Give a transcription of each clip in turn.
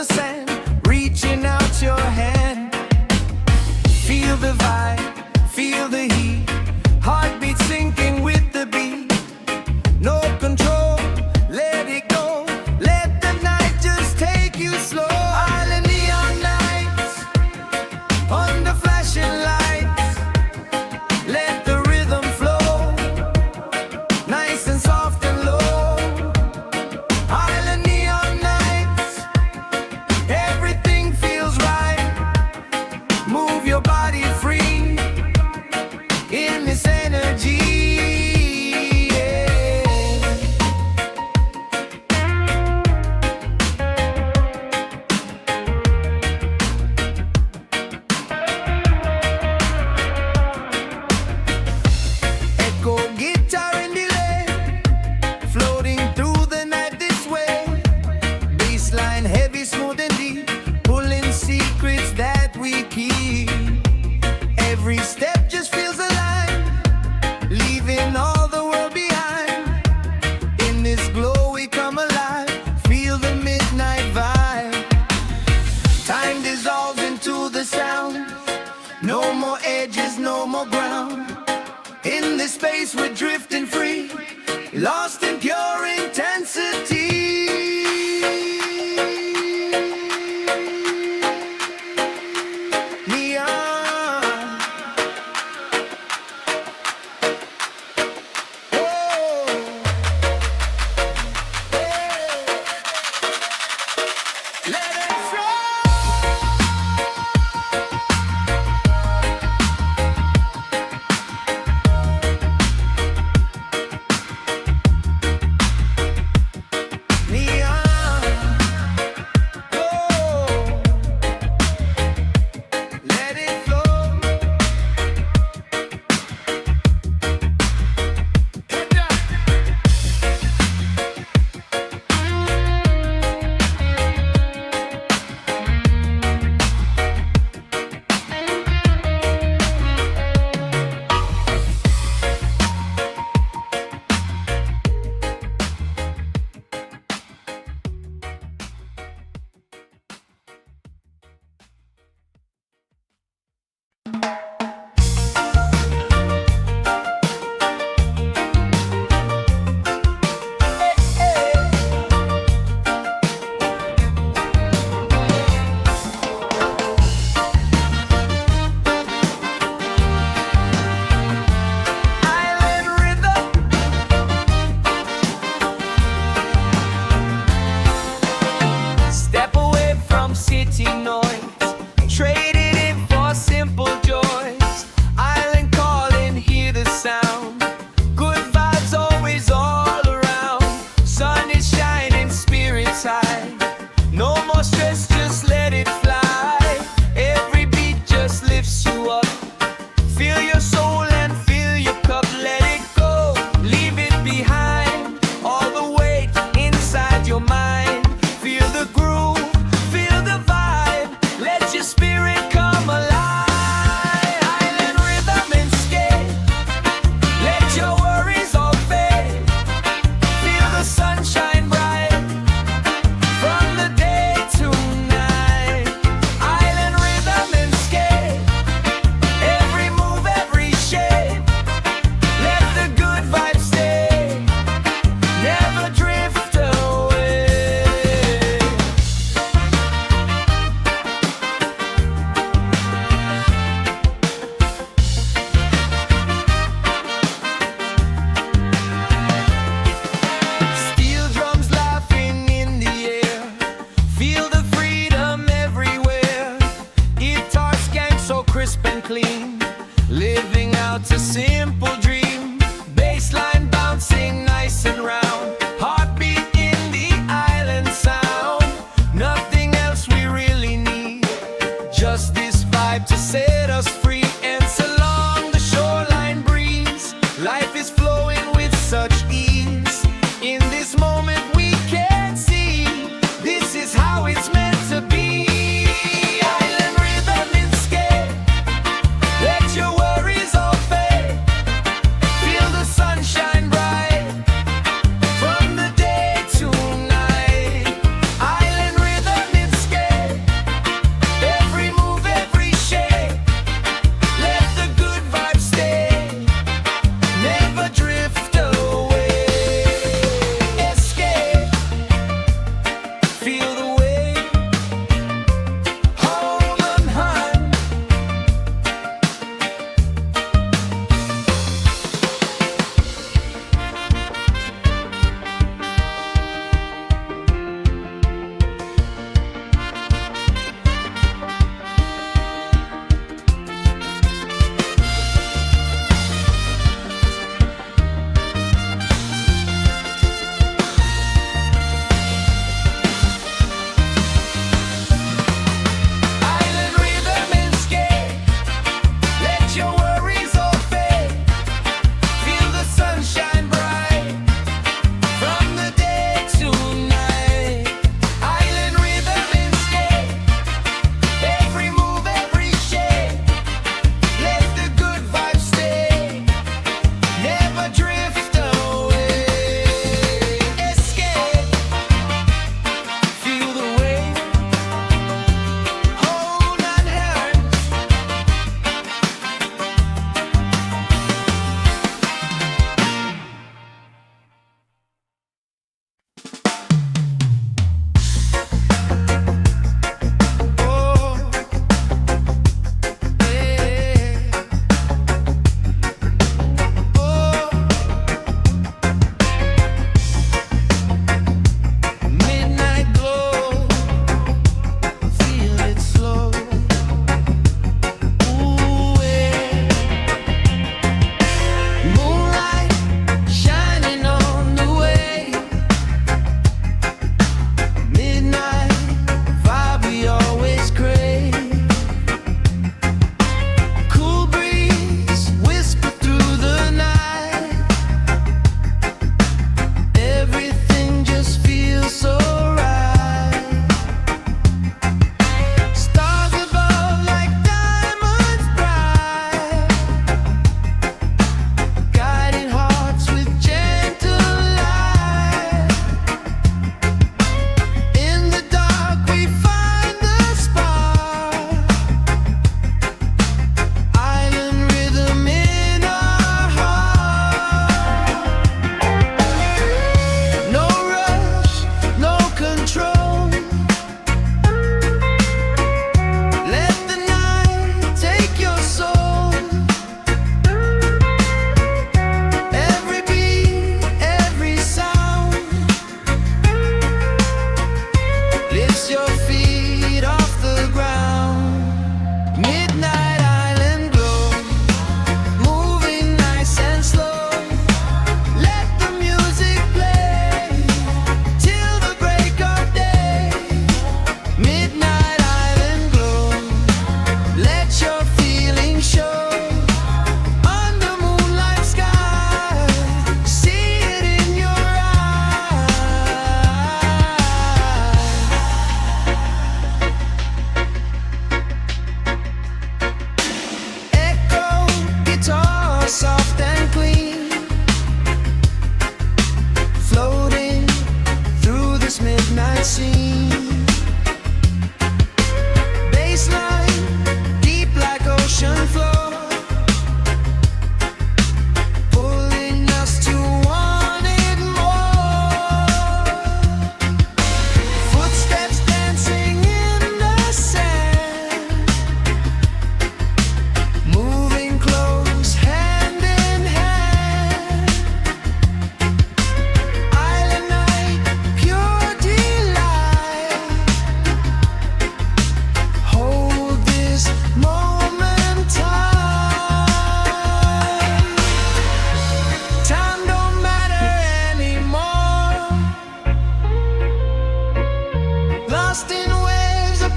the sand, reaching out your hand. Feel the vibe, feel the heat, heartbeat syncing with the beat. No control, let it go, let the night just take you slow. Island neon nights, under flashing lights, let the rhythm flow, nice and soft and low. Island neon nights, everything feels right. Move your body free in this energy. Echo, guitar and delay, floating through the night this way. Bassline heavy, smooth and deep, pulling secrets that we keep. Every step just feels alive, leaving all the world behind. In this glow we come alive, feel the midnight vibe. Time dissolves into the sound, no more edges, no more ground. In this space we're drifting free, lost in pure intensity. Neon. Oh. Let it flow. Neon, oh, let it flow. Island rhythm, step away from city noise, trade it in for simple joys. Island calling, hear the sound, good vibes always all around. Sun is shining, spirits high, no more stress, just let it fly. Every beat just lifts you up, feel your soul and fill your cup. Let it go, leave it behind, all the weight inside your mind. Feel the groove, feel the vibe, let your spirit come alive. Island rhythm and skate, let your worries all fade. Feel the sunshine bright, from the day to night. Island rhythm and skate, every move, every shade, let the good vibes stay, never drift away. Steel drums laughing in the air, feel the freedom everywhere. Guitar skank so crisp and clean, living out a simple dream. Bassline bouncing nice and round, heartbeat in the island sound. Nothing else we really need, just this vibe to set us free. And so along the shoreline breeze, life is flowing with such ease. In this moment we can see, this is how it's meant to be. Island rhythm and skate, let your worries all fade. Feel the sunshine bright, from the day to night. Island rhythm and skate.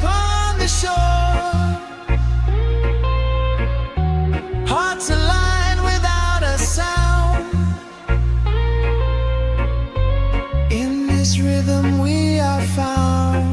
upon the shore. Hearts align without a sound. In this rhythm we are found.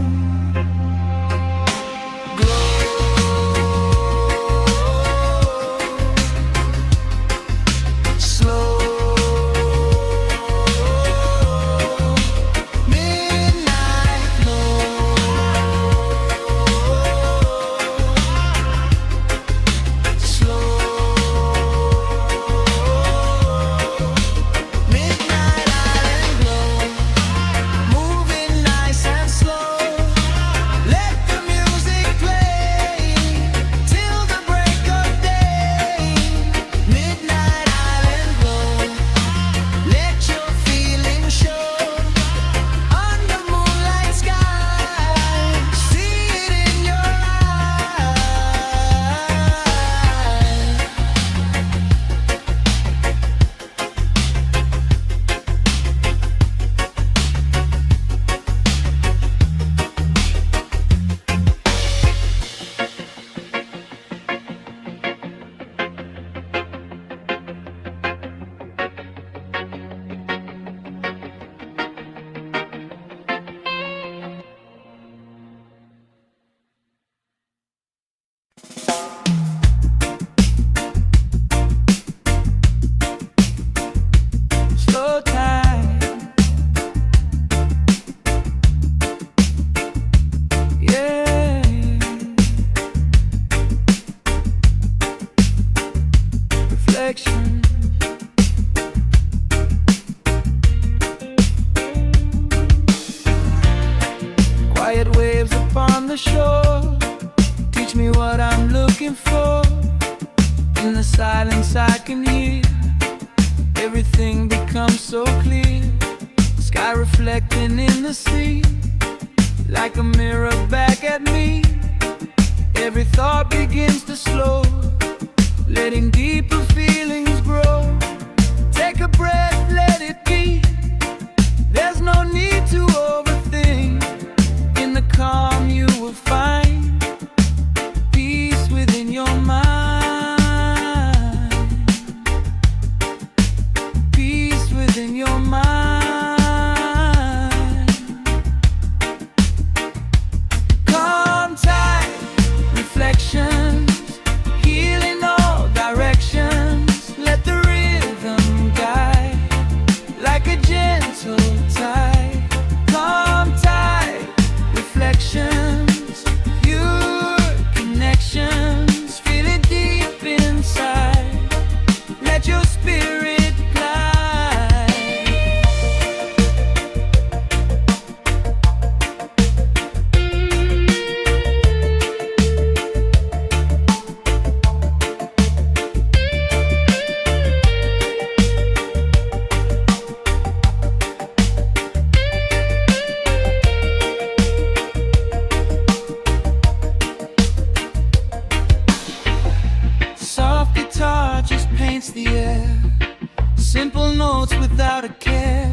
Quiet waves upon the shore teach me what I'm looking for. In the silence I can hear everything becomes so clear. Sky reflecting in the sea like a mirror back at me. Every thought begins to slow, letting deeper feelings grow. Take a breath, let it be. There's no need to overthink. In the calm you will find peace within your mind. Peace within your mind. Calm tide, reflections, healing all directions. Let the rhythm guide like a gentle tide. Calm tide, reflections, pure connections. Feel it deep inside. Let your spirit glide. Soft guitar just paints the air. Simple notes without a care.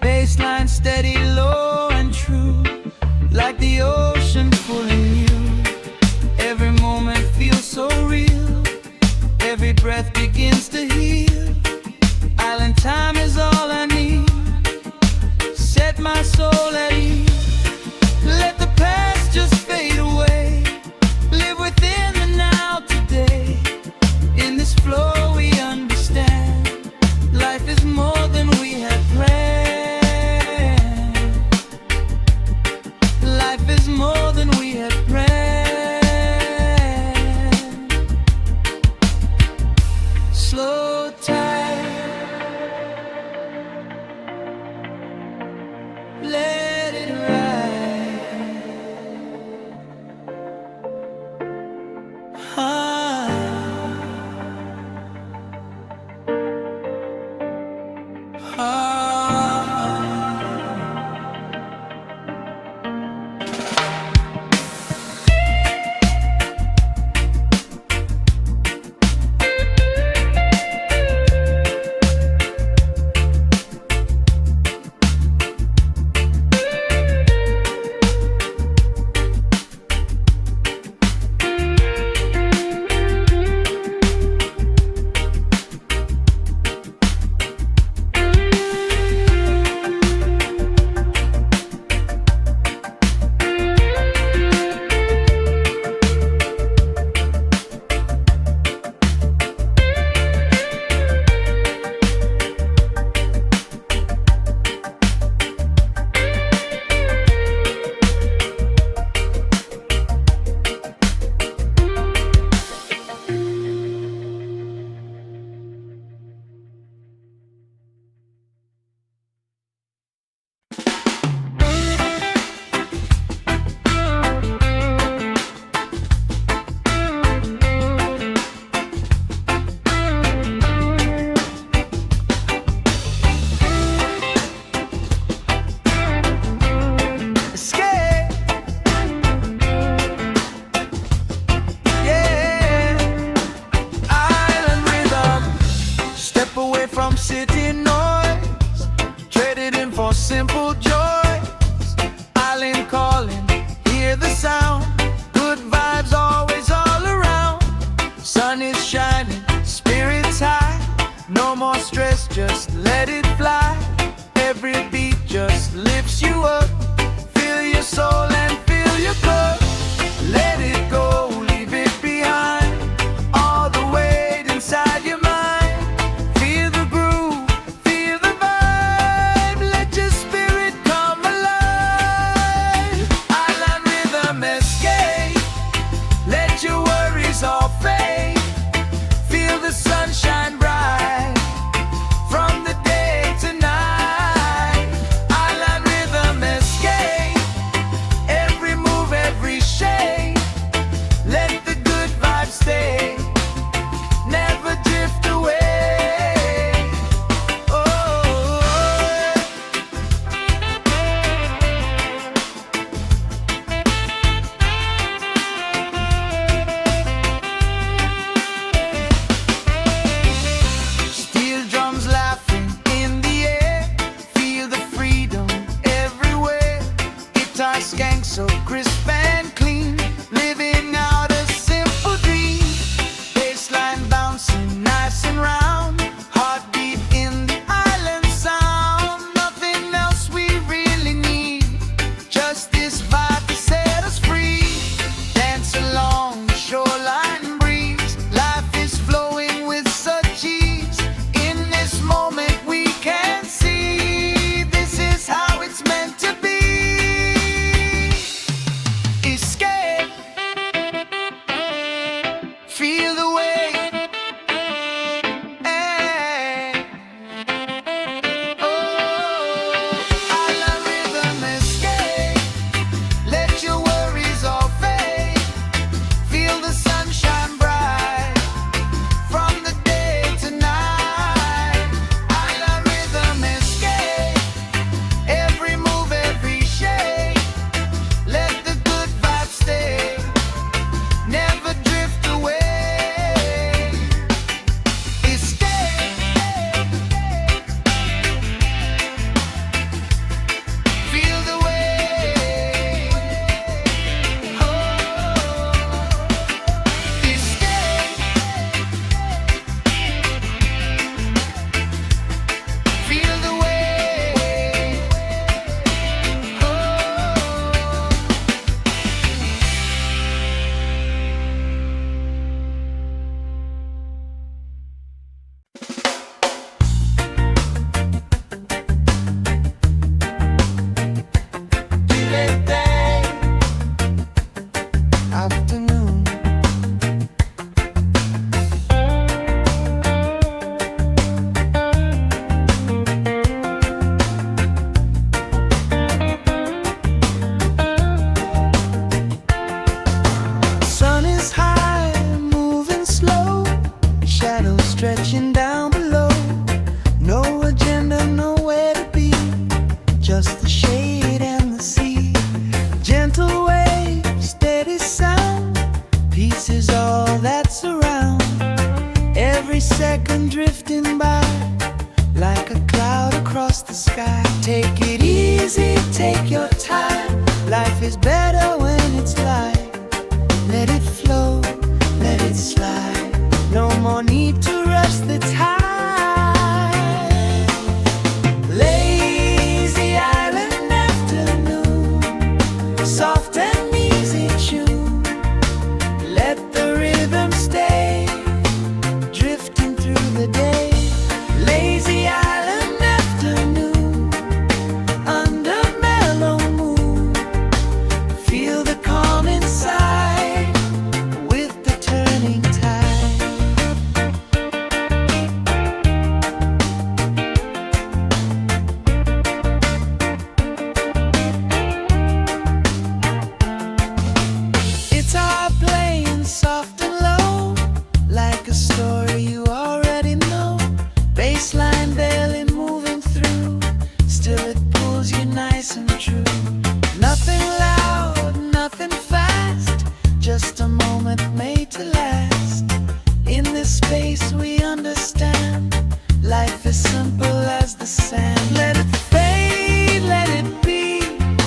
Bassline steady, low and true, like the ocean pulling you. Every moment feels so real. Every breath begins to heal. Island time is all I need. Set my soul at ease. Let the past just fade away. Live within the now today. In this flow we understand life is more than we had planned. just let it fly. Every beat just lifts you up. Feel your soul and feel your cup. Let it go, leave it behind. All the weight inside your mind. Feel the groove, feel the vibe. Let your spirit come alive. Island rhythm escape. Let your worries all fade. Feel the sunshine bright from the day to night. Island rhythm escape. Every move, every shake. Let the good vibes stay. Never drift away. Oh. Steel drums laughing in the air. Feel the freedom everywhere. Guitar skank so crisp and clean. Living out a simple dream. Bassline bouncing nice and round. Heartbeat in the island sound. Nothing else we really need. Just this vibe to set us free. Dance along the shoreline breeze. Life is flowing with such ease. In this moment we can see this is how it's meant to be. Escape. Feel the weight. Oh, island rhythm escape. Let your worries all fade. Feel the sunshine bright from the day to night. Island rhythm escape. Every move, every shake. Let the good vibes stay. Never drift away. Escape. Feel the way. Oh. Escape. Feel the way. Oh. Afternoon. Sun is high, moving slow. Shadows stretching down below. No agenda, nowhere to be. Just the shade and the sea. Gentle waves, steady sound. Peace is all that's around. Every second drifting by like a cloud across the sky. Take it easy, take your time. Life is better when it's light. Let it flow, let it slide. No more need to rush the tide. Lazy island afternoon. Soft and easy tune. Let the rhythm stay. Drifting through the day. Lazy island afternoon. Under mellow moon. Feel the calm inside. With the turning tide. It's our playing soft and low. Like a story you already know. Bassline barely moving through. Still it pulls you nice and true. Nothing loud, nothing fast. Just a moment made to last. In this space we understand. Life is simple as the sand. Let it fade, let it be.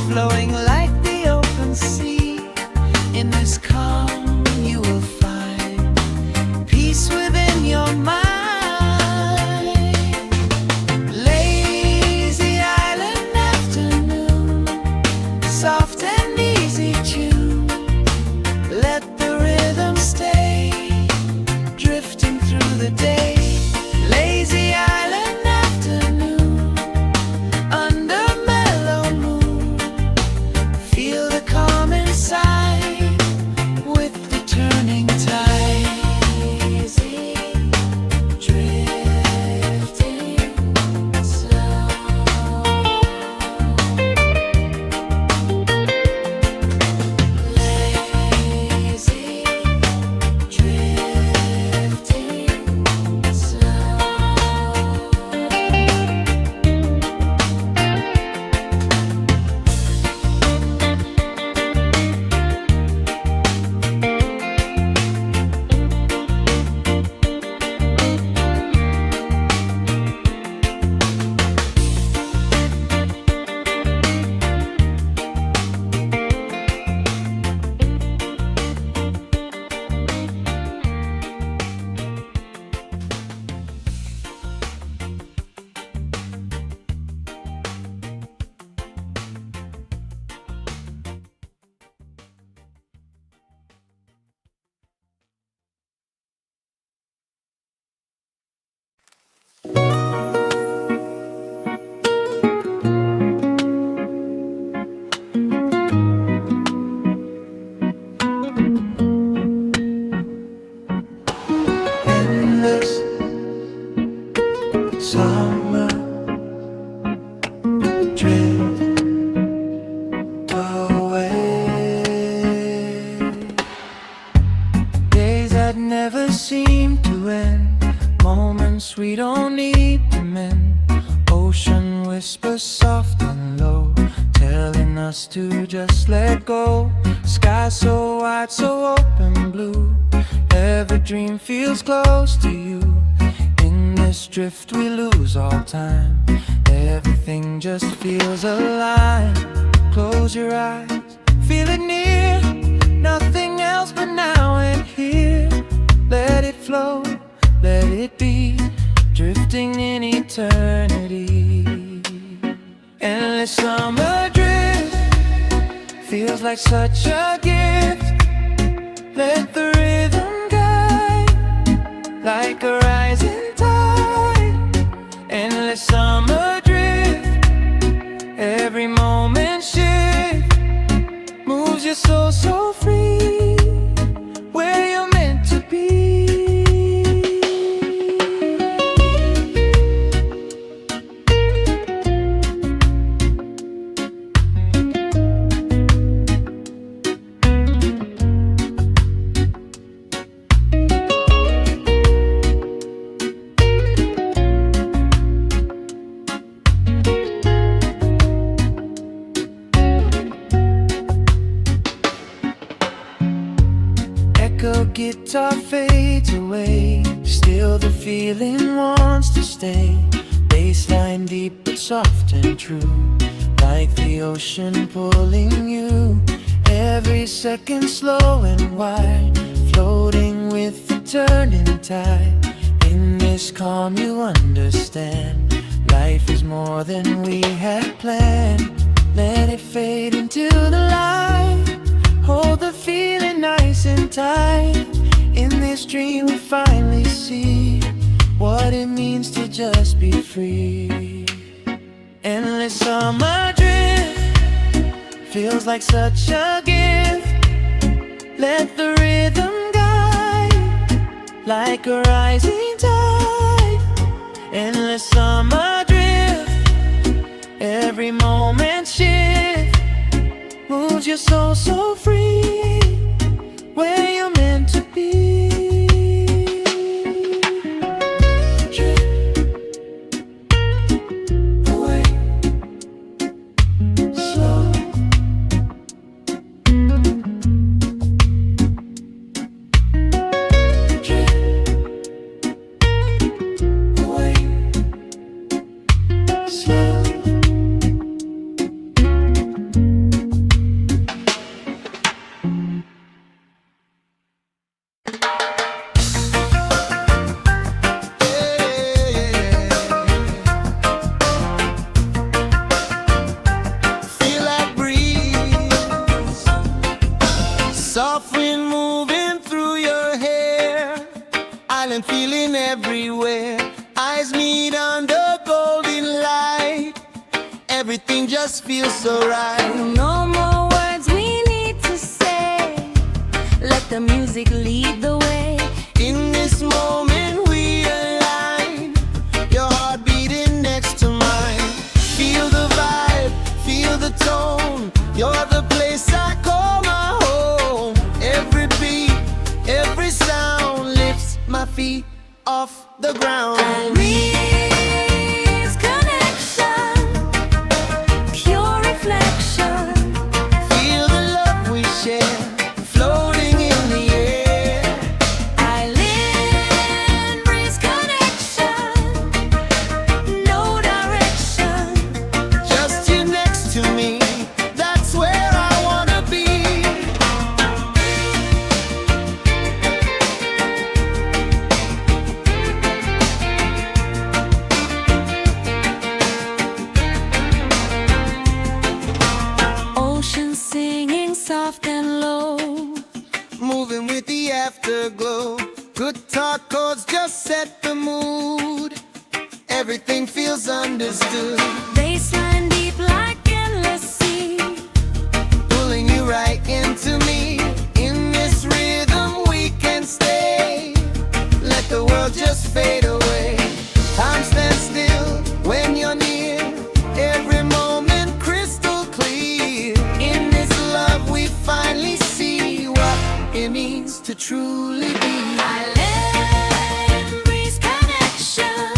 Flowing like the open sea. In this calm you will find peace within your mind. we don't need to mend. Ocean whispers soft and low, telling us to just let go. Sky so wide, so open blue, every dream feels close to you. In this drift we lose all time, everything just feels alive. Close your eyes, feel it near, nothing else but now and here. Let it flow, let it be, drifting in eternity. Endless summer drift feels like such a gift. Let the rhythm guide like a rising tide. Endless summer drift, every moment shift, moves your soul so free, where you're meant to be. Guitar fades away, still the feeling wants to stay. Bassline deep but soft and true, like the ocean pulling you. Every second slow and wide, floating with the turning tide. In this calm you understand, life is more than we had planned. Let it fade into the light, hold the feeling nice and tight. In this dream we finally see what it means to just be free. Endless summer drift feels like such a gift. Let the rhythm guide like a rising tide. Endless summer drift, every moment shift, moves your soul so free, where you're meant to be. Drift away, slow. Drift away, slow. Soft wind moving through your hair, island feeling everywhere. Eyes meet under golden light, everything just feels so right. No more words we need to say, let the music lead the way. In this moment we align, your heart beating next to mine. Feel the vibe, feel the tone, you're the place I call my home. Every beat, every sound lifts my feet off the ground. Reach connection, pure reflection. Feel the love we share, floating in the air. Island breeze connection, no direction. Just you next to me, that's where I wanna be. Ocean singing soft and low, Moving with the afterglow. Guitar chords just set the mood, everything feels understood. baseline deep like endless sea. Pulling you right into me. In this rhythm we can stay, let the world just fade away. Time stands still when you're near, every moment crystal clear. In this love we finally see what it means to truly be. Island breeze connection,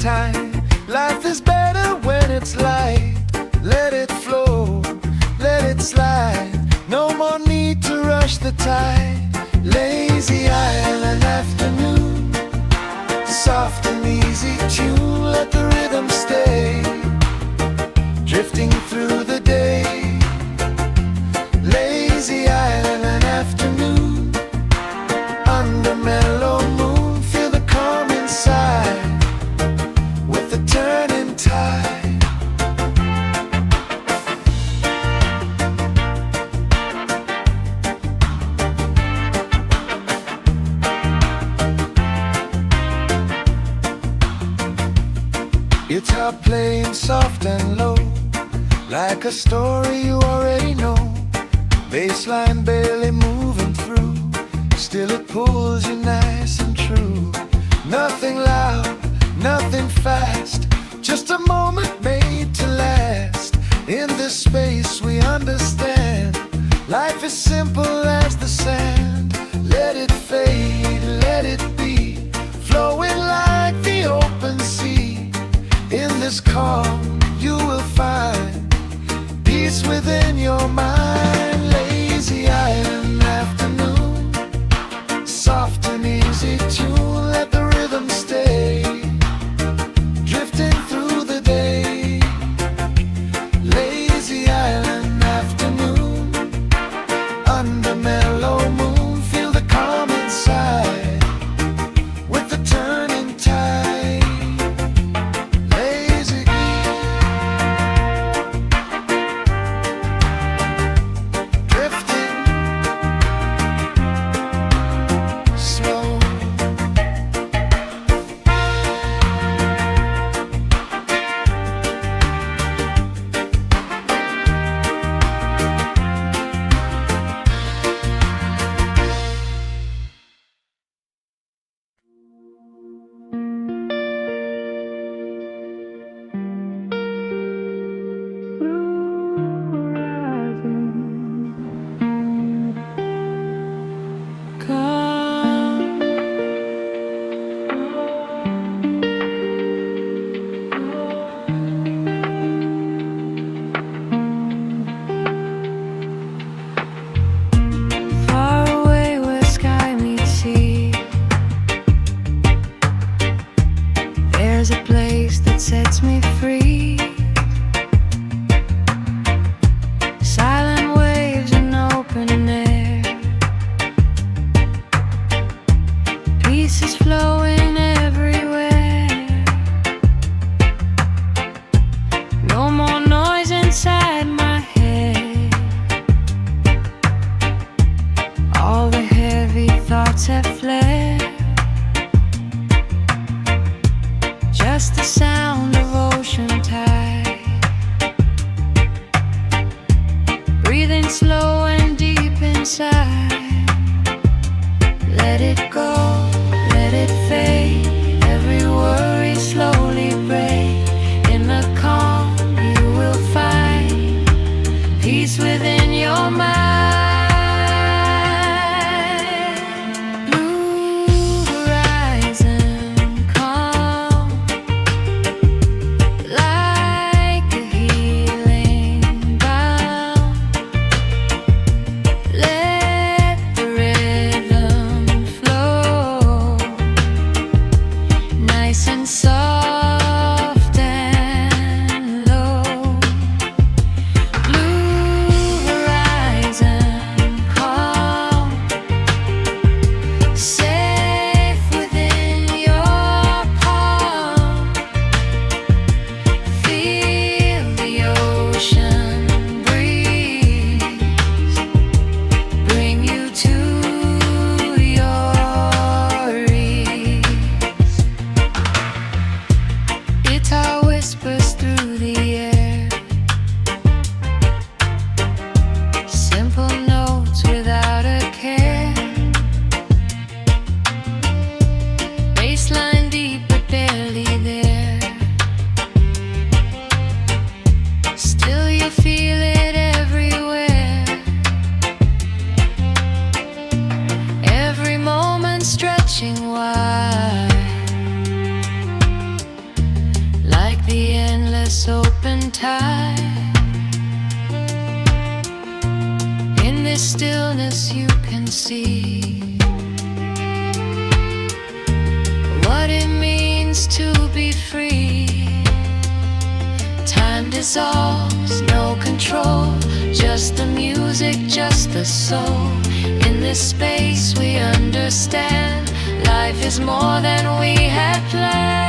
time. Life is better when it's light. Let it flow, let it slide. No more need to rush the tide. Lazy island afternoon, soft and easy tune. Let the rhythm stay, drifting through the day. Lazy island afternoon, under mellow moon. Feel the calm inside, with the turning tide. Guitar playing soft and low, like a story you already know. Bassline barely moving through, still it pulls you nice and true. Nothing loud, nothing fast, just a moment made to last. In this space we understand, life is simple as the sand. Let it fade, let it be, flowing like the open sea. In this calm you will find peace within your mind. Lazy island afternoon, soft and easy tune. Let the rhythm stay, drifting through the day. Lazy island afternoon, under mellow moon. Feel the calm inside, with the turning tide. Sets me free. Silent waves in open air, peace is flowing everywhere. No more noise inside my head. All the heavy thoughts have fled. Just the sound of ocean tide, breathing slow and deep inside. Let it go, let it fade. Every worry slowly break. In the calm you will find peace within your mind. Blue horizon calm, endless open tide. In this stillness you can see what it means to be free. Time dissolves, no control, just the music, just the soul. In this space we understand life is more than we had planned.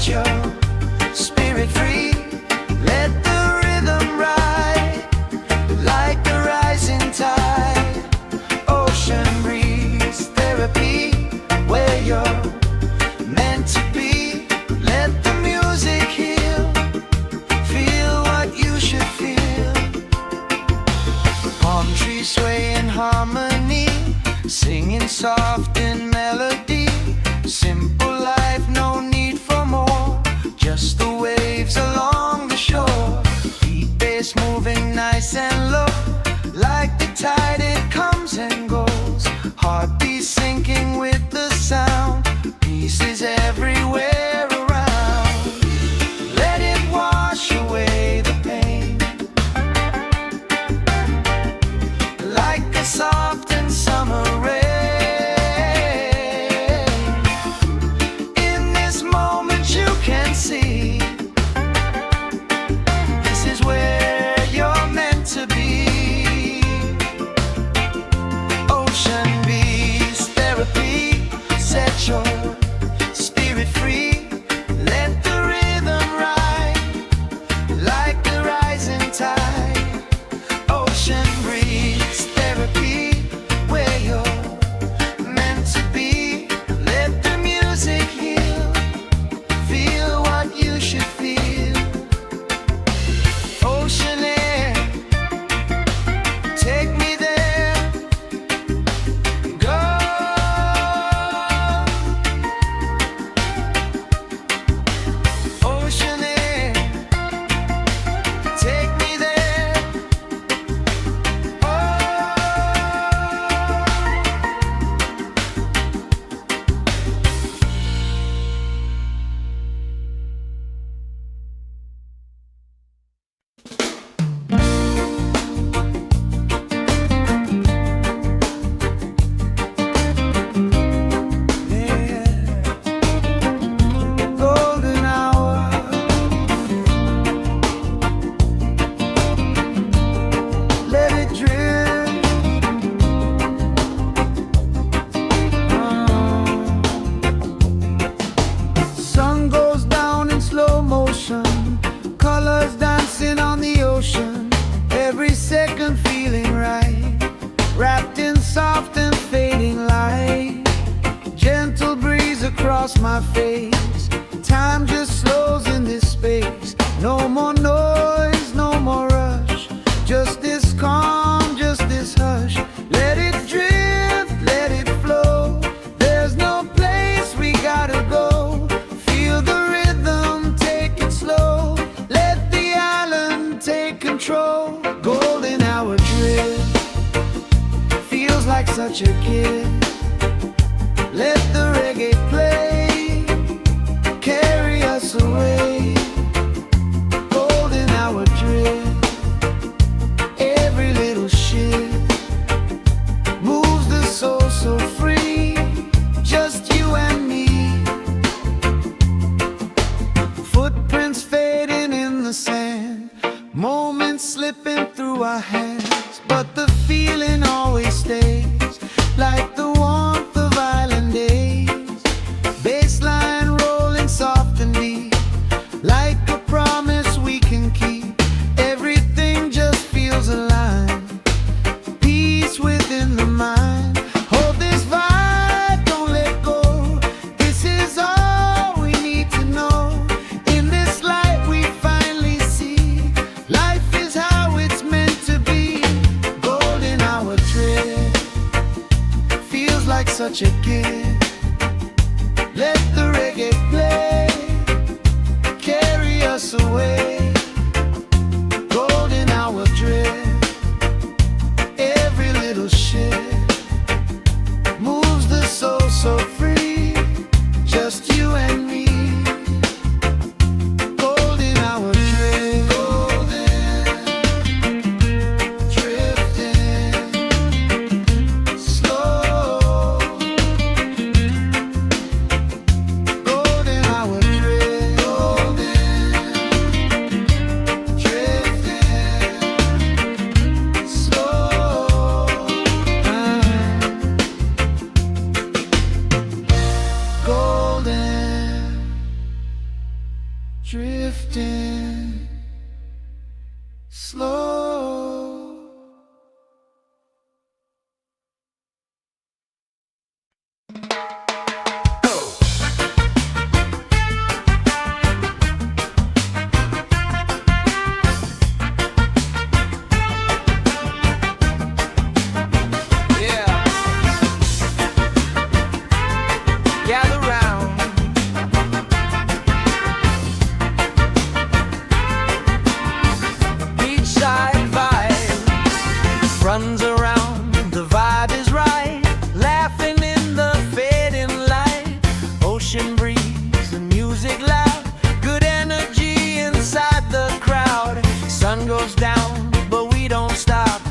set your spirit free. Let the rhythm ride like a rising tide. Ocean breeze therapy, where you're meant to be. Let the music heal, feel what you should feel. Palm trees sway in harmony, singing soft in melody. Simple life, no need for more, just the waves along the shore. Beat bass moving nice and low, like the tide it comes and goes. Heartbeat sinking with the sound, peace is everywhere around. Let it wash away the pain, like a soft and summer rain. In this moment you can see, this is where you're meant to be. Ocean breeze therapy, set your spirit free. Let the rhythm ride like the rising tide. Ocean breeze therapy, where you're meant to be. Let the music heal, feel what you should feel. Ocean air, take me there. Go. Ocean air, take me there. Oh. Golden hour, let it drift. Sun goes down in slow motion, colors dancing on the ocean. Every second feeling right, wrapped in soft and fading light. Gentle breeze across my face, time just slows in this space. No more noise, no more rush, just this calm, just this hush. Let it drift, let it flow, there's no place we gotta go. Feel the rhythm, take it slow, let the island take control. Golden hour drift, feels like such a gift. Let the reggae play, carry us away. Golden hour drift, every little shift moves the soul so free. Just you and me, footprints fading in the sand, moments slipping through our hands, but the feeling always stays, like the warmth of island days. Bassline rolling soft and deep, like a promise we can keep. Everything just feels aligned, peace within the mind. Hold this vibe, don't let go, this is all we need to know. In this light we finally see, life is how it's meant to be. Golden hour trip, feels like such a gift. Let the reggae play, carry us away. Golden hour drift, every little shift moves the soul so free. Just you and me. Golden hour drift, golden, drifting slow. Golden hour drift, golden, drifting slow. Gather round. Beachside vibe runs around. The vibe is right. Laughing in the fading light. Ocean breeze, the music loud. Good energy inside the crowd. Sun goes down, but we don't stop.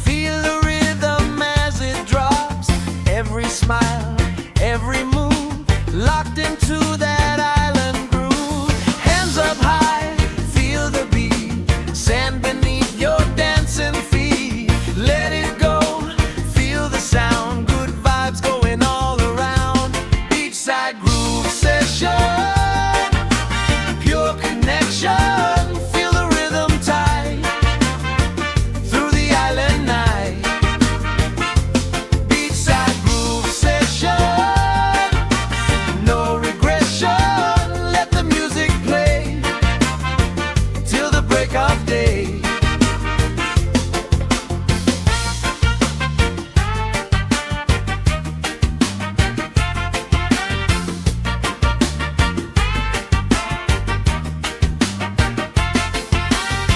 Feel the rhythm as it drops. Every smile, every move. Locked into that island groove. Hands up high, feel the beat. Sand beneath your dancing feet. Let it go, feel the sound. Good vibes going all around. Beachside groove session. Pure connection. Feel the rhythm tight through the island night. Beachside groove session. Of day.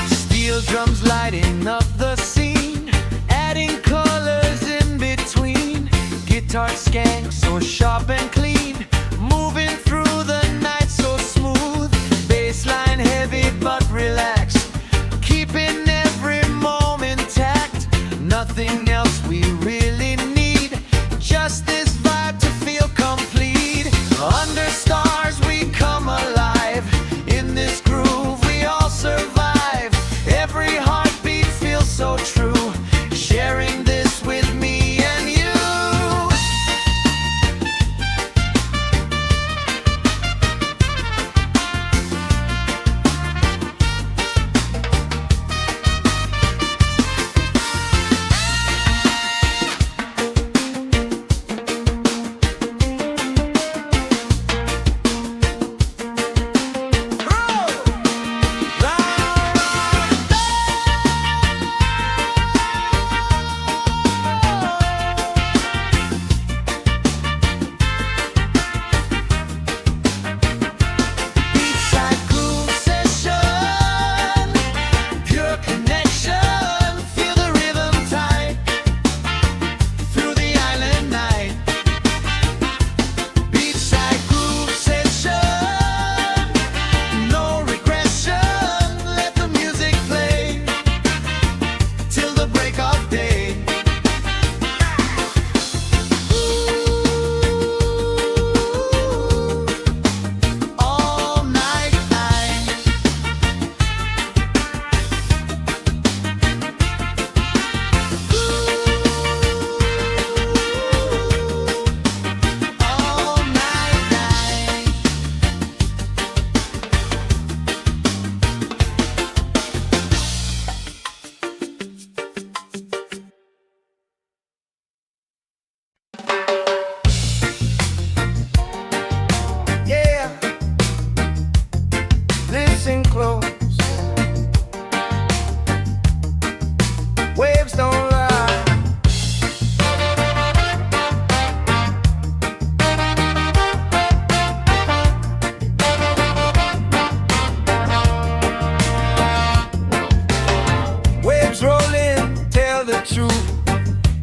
Steel drums lighting up the scene, adding colors in between. Guitar skank so sharp and clean, moving through the night so smooth. Bassline heavy but relaxed, keeping every moment tact. Nothing else we really need, just this vibe to feel complete. Under stars we come alive, in this groove we all survive. Every heartbeat feels so true, sharing this with me and you.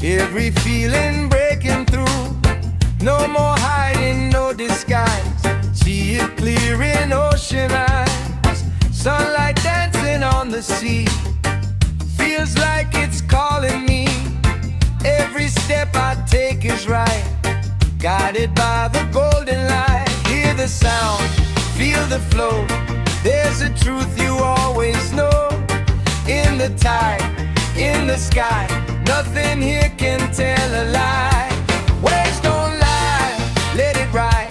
Every feeling breaking through. No more hiding, no disguise. See it clear in ocean eyes. Sunlight dancing on the sea. Feels like it's calling me. Every step I take is right, guided by the golden light. Hear the sound, feel the flow. There's a truth you always know. In the tide, in the sky, nothing here can tell a lie. Waves don't lie, let it ride.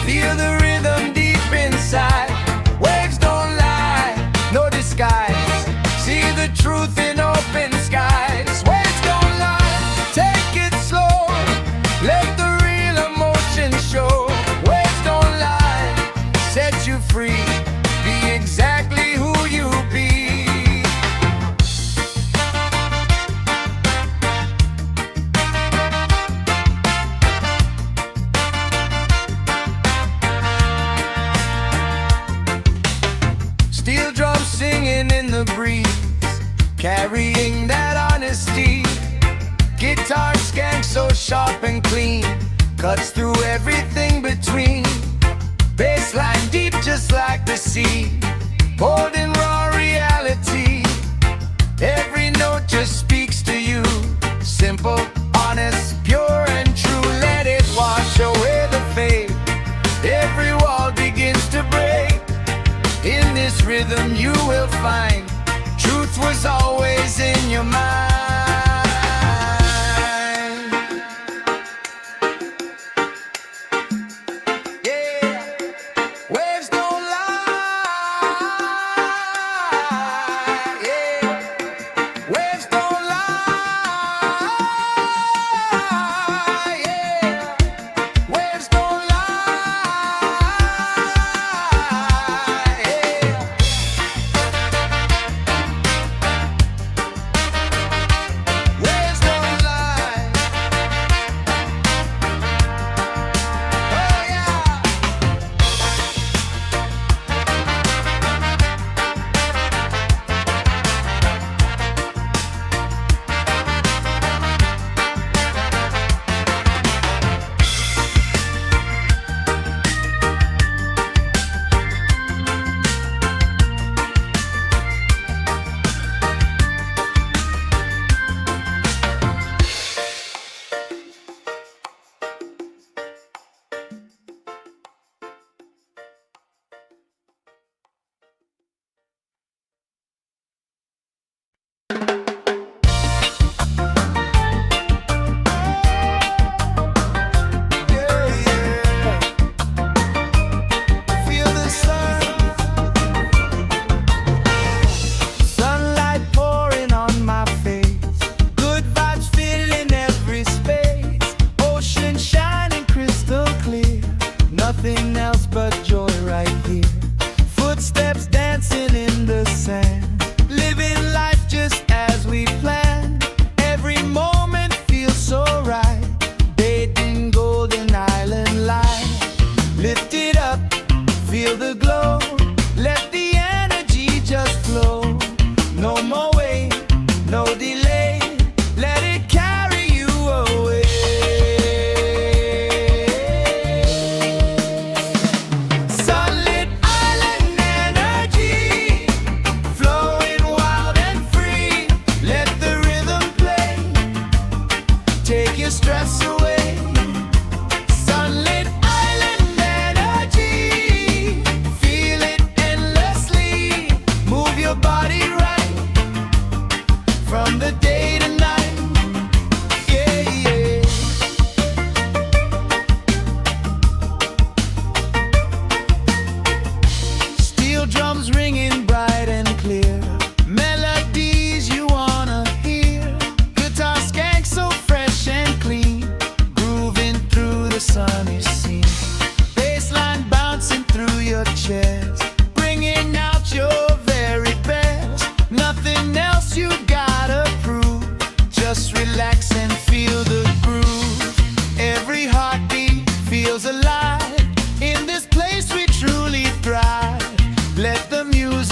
Feel the rhythm deep inside. Waves Steel drums singing in the breeze, carrying that honesty. Guitar skank so sharp and clean, cuts through everything between. Bassline deep just like the sea, holding raw reality. Every note just speaks to you, simple, honest, pure and true. Let it wash away the fade, every wall begins to break. In this rhythm you will find truth was always in your mind. Yeah, waves don't lie. Yeah, waves don't lie. Yeah, waves don't lie. Waves don't lie. Oh yeah. Feel the sun, sunlight pouring on my face. Good vibes filling every space. Ocean shining crystal clear. Nothing else but joy right here. Footsteps dancing in the sand. Living life just as we planned. Every moment feels so right. Bathed in golden island light. Lift it up, feel the glow. Let the energy just flow. No more wait, no delay. Let it carry you away. Sunlit island energy, flowing wild and free. Let the rhythm play, take your stress away. Sunlit island energy, feel it endlessly. Move your body right, from the day to night. Yeah, yeah. Steel drums ringing bright and clear. Melodies you wanna hear. Guitar skank so fresh and clean, grooving through the sunny scene. Bassline bouncing through your chest, bringing out your very best. Nothing else you gotta prove, just relax and feel the groove. Every heartbeat feels alive. In this place we truly thrive. Let the music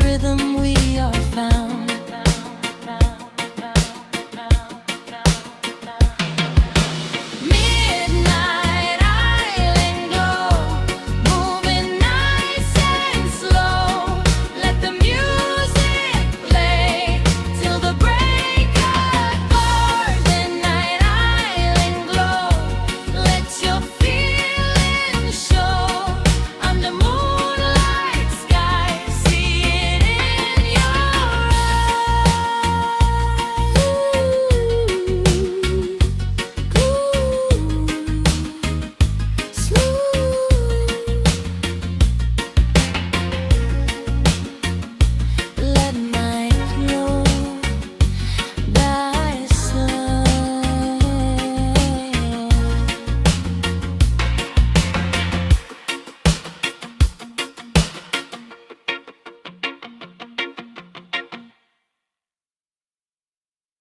rhythm we are found.